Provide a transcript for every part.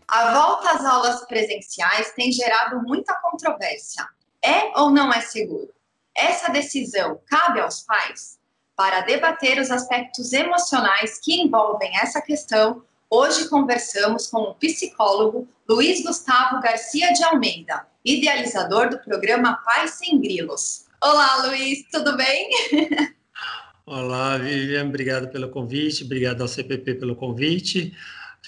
A volta às aulas presenciais tem gerado muita controvérsia. É ou não é seguro? Essa decisão cabe aos pais? Para debater os aspectos emocionais que envolvem essa questão, hoje conversamos com o psicólogo Luiz Gustavo Garcia de Almeida, idealizador do programa Pais Sem Grilos. Olá, Luiz, tudo bem? Olá, Vivian, obrigado pelo convite, obrigado ao CPP pelo convite.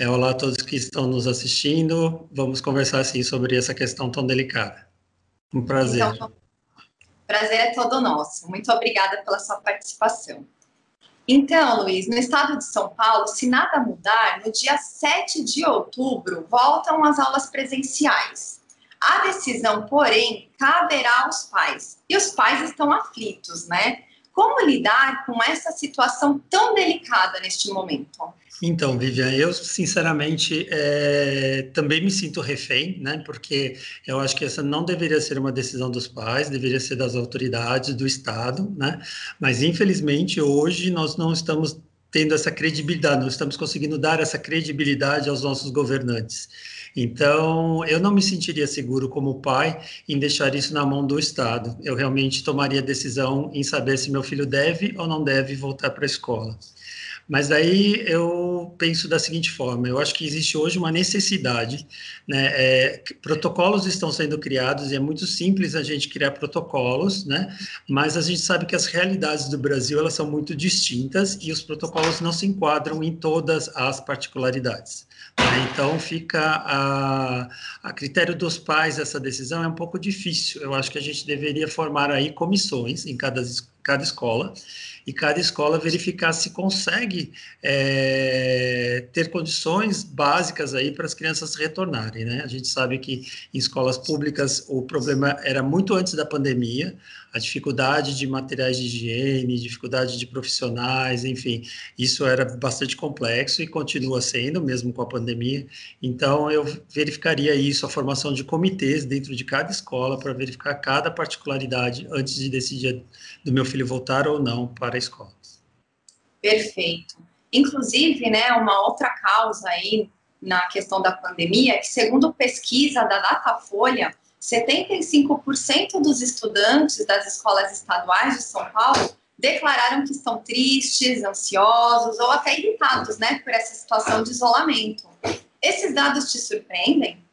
Olá a todos que estão nos assistindo. Vamos conversar, sim, sobre essa questão tão delicada. Um prazer. Então, o prazer é todo nosso. Muito obrigada pela sua participação. Então, Luiz, no estado de São Paulo, se nada mudar, no dia 7 de outubro, voltam as aulas presenciais. A decisão, porém, caberá aos pais. E os pais estão aflitos, né? Como lidar com essa situação tão delicada neste momento? Então, Vivian, eu sinceramente também me sinto refém, né? Porque eu acho que essa não deveria ser uma decisão dos pais, deveria ser das autoridades, do Estado, né? Mas infelizmente hoje nós não estamos tendo essa credibilidade, não estamos conseguindo dar essa credibilidade aos nossos governantes. Então, eu não me sentiria seguro como pai em deixar isso na mão do Estado. Eu realmente tomaria a decisão em saber se meu filho deve ou não deve voltar para a escola. Mas aí eu penso da seguinte forma: eu acho que existe hoje uma necessidade, né? Protocolos estão sendo criados e é muito simples a gente criar protocolos, né? Mas a gente sabe que as realidades do Brasil elas são muito distintas e os protocolos não se enquadram em todas as particularidades. Então, fica a critério dos pais essa decisão é um pouco difícil. Eu acho que a gente deveria formar aí comissões em cada escola, e cada escola verificar se consegue ter condições básicas aí para as crianças retornarem, né? A gente sabe que em escolas públicas o problema era muito antes da pandemia, a dificuldade de materiais de higiene, dificuldade de profissionais, enfim, isso era bastante complexo e continua sendo, mesmo com a pandemia. Então, eu verificaria isso, a formação de comitês dentro de cada escola para verificar cada particularidade antes de decidir do meu filho voltar ou não para a escola. Perfeito. Inclusive, né, uma outra causa aí na questão da pandemia é que, segundo pesquisa da Datafolha, 75% dos estudantes das escolas estaduais de São Paulo declararam que estão tristes, ansiosos ou até irritados, né, por essa situação de isolamento. Esses dados te surpreendem?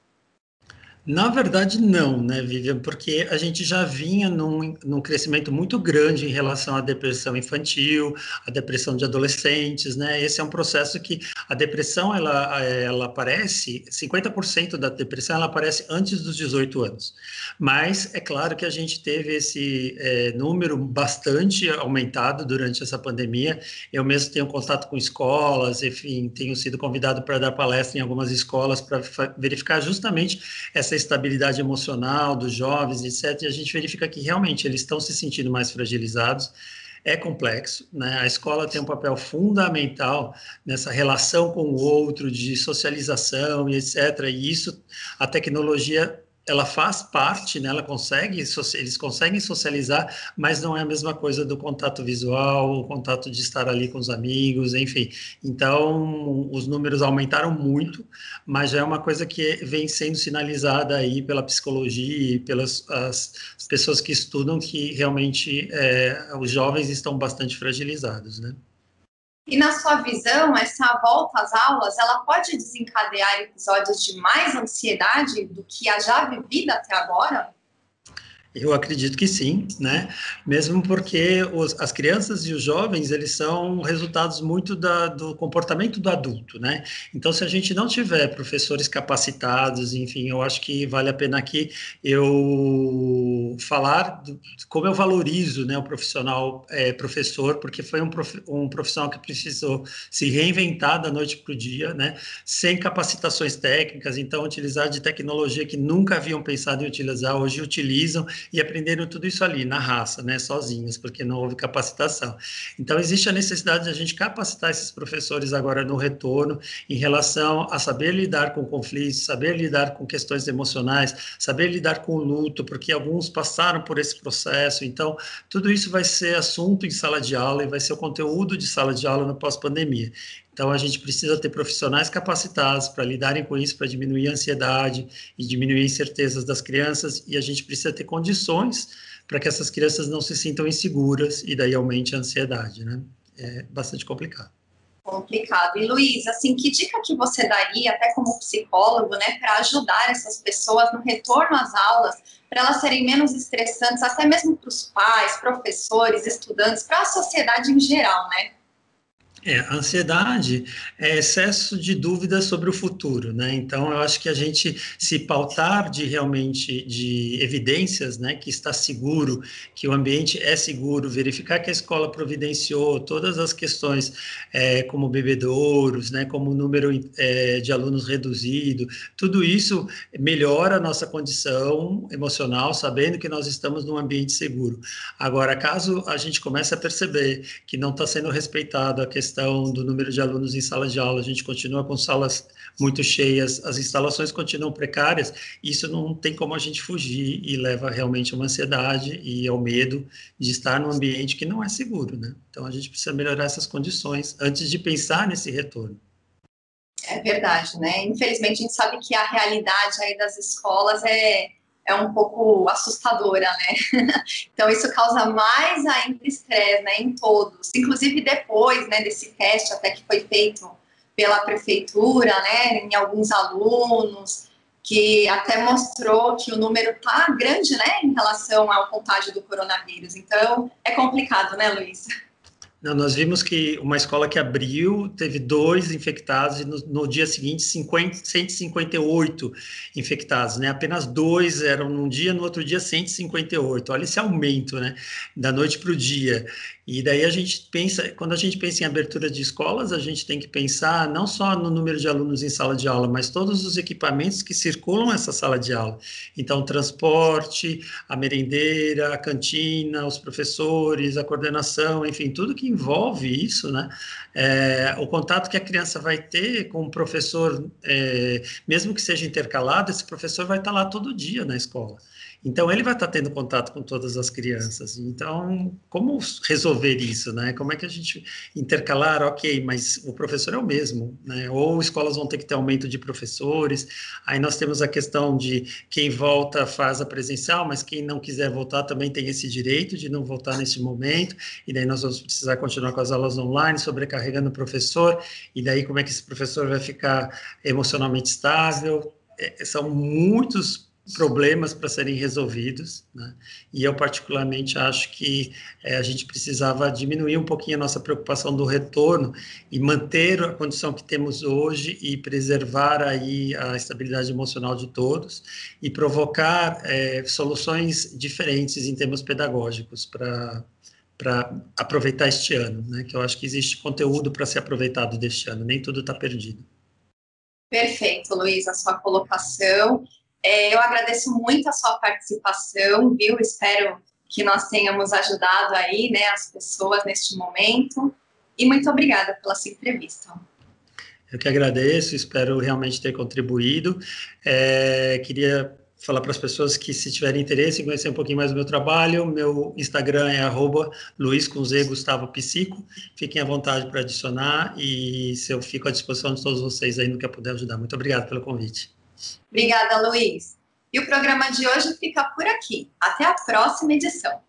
Na verdade, não, né, Vivian? Porque a gente já vinha num crescimento muito grande em relação à depressão infantil, à depressão de adolescentes, né? Esse é um processo que a depressão, ela aparece, 50% da depressão, ela aparece antes dos 18 anos. Mas é claro que a gente teve esse número bastante aumentado durante essa pandemia. Eu mesmo tenho contato com escolas, enfim, tenho sido convidado para dar palestra em algumas escolas para verificar justamente essa estabilidade emocional dos jovens, etc., e a gente verifica que realmente eles estão se sentindo mais fragilizados. É complexo, né? A escola tem um papel fundamental nessa relação com o outro, de socialização e etc., e isso, a tecnologia ela faz parte, né? Eles conseguem socializar, mas não é a mesma coisa do contato visual, o contato de estar ali com os amigos, enfim. Então, os números aumentaram muito, mas já é uma coisa que vem sendo sinalizada aí pela psicologia e pelas as pessoas que estudam que realmente os jovens estão bastante fragilizados, né? E na sua visão, essa volta às aulas, ela pode desencadear episódios de mais ansiedade do que a já vivida até agora? Eu acredito que sim, né? Mesmo porque as crianças e os jovens, eles são resultados muito do comportamento do adulto, né? Então, se a gente não tiver professores capacitados, enfim, eu acho que vale a pena aqui eu falar como eu valorizo, né, o profissional professor, porque foi um profissional que precisou se reinventar da noite para o dia, né? Sem capacitações técnicas, então utilizar de tecnologia que nunca haviam pensado em utilizar, hoje utilizam, e aprenderam tudo isso ali, na raça, né, sozinhos, porque não houve capacitação. Então, existe a necessidade de a gente capacitar esses professores agora no retorno, em relação a saber lidar com conflitos, saber lidar com questões emocionais, saber lidar com o luto, porque alguns passaram por esse processo. Então, tudo isso vai ser assunto em sala de aula e vai ser o conteúdo de sala de aula no pós-pandemia. Então, a gente precisa ter profissionais capacitados para lidarem com isso, para diminuir a ansiedade e diminuir incertezas das crianças, e a gente precisa ter condições para que essas crianças não se sintam inseguras e daí aumente a ansiedade, né? É bastante complicado. Complicado. E, Luiz, assim, que dica que você daria, até como psicólogo, né, para ajudar essas pessoas no retorno às aulas, para elas serem menos estressantes, até mesmo para os pais, professores, estudantes, para a sociedade em geral, né? A ansiedade é excesso de dúvidas sobre o futuro, né? Então, eu acho que a gente se pautar de realmente de evidências, né, que está seguro, que o ambiente é seguro, verificar que a escola providenciou todas as questões, como bebedouros, né, como o número de alunos reduzido, tudo isso melhora a nossa condição emocional, sabendo que nós estamos num ambiente seguro. Agora, caso a gente comece a perceber que não está sendo respeitado a questão do número de alunos em sala de aula, a gente continua com salas muito cheias, as instalações continuam precárias, isso não tem como a gente fugir e leva realmente a uma ansiedade e ao medo de estar num ambiente que não é seguro, né? Então, a gente precisa melhorar essas condições antes de pensar nesse retorno. É verdade, né? Infelizmente, a gente sabe que a realidade aí das escolas é um pouco assustadora, né? Então, isso causa mais ainda estresse, né, em todos. Inclusive, depois, né, desse teste até que foi feito pela prefeitura, né, em alguns alunos, que até mostrou que o número tá grande, né, em relação ao contágio do coronavírus. Então, é complicado, né, Luiz? Não, nós vimos que uma escola que abriu teve 2 infectados e no dia seguinte 158 infectados, né? Apenas 2 eram num dia, no outro dia 158. Olha esse aumento, né? Da noite para o dia. E daí a gente pensa, quando a gente pensa em abertura de escolas, a gente tem que pensar não só no número de alunos em sala de aula, mas todos os equipamentos que circulam essa sala de aula. Então, transporte, a merendeira, a cantina, os professores, a coordenação, enfim, tudo que envolve isso, né? O contato que a criança vai ter com o professor, mesmo que seja intercalado, esse professor vai estar lá todo dia na escola. Então, ele vai estar tendo contato com todas as crianças. Então, como resolver isso, né? Como é que a gente intercalar? Ok, mas o professor é o mesmo, né? Ou escolas vão ter que ter aumento de professores. Aí nós temos a questão de quem volta faz a presencial, mas quem não quiser voltar também tem esse direito de não voltar nesse momento. E daí nós vamos precisar continuar com as aulas online, sobrecarregando o professor. E daí como é que esse professor vai ficar emocionalmente estável? São muitos problemas para serem resolvidos, né? E eu particularmente acho que a gente precisava diminuir um pouquinho a nossa preocupação do retorno e manter a condição que temos hoje e preservar aí a estabilidade emocional de todos e provocar soluções diferentes em termos pedagógicos para aproveitar este ano, né? Que eu acho que existe conteúdo para ser aproveitado deste ano, nem tudo está perdido. Perfeito, Luiz, a sua colocação. Eu agradeço muito a sua participação, viu? Espero que nós tenhamos ajudado aí, né, as pessoas neste momento. E muito obrigada pela sua entrevista. Eu que agradeço, espero realmente ter contribuído. Queria falar para as pessoas que, se tiverem interesse em conhecer um pouquinho mais do meu trabalho, meu Instagram é @Luiz com Z, Gustavo Psico. Fiquem à vontade para adicionar e eu fico à disposição de todos vocês aí no que eu puder ajudar. Muito obrigado pelo convite. Obrigada, Luiz. E o programa de hoje fica por aqui. Até a próxima edição.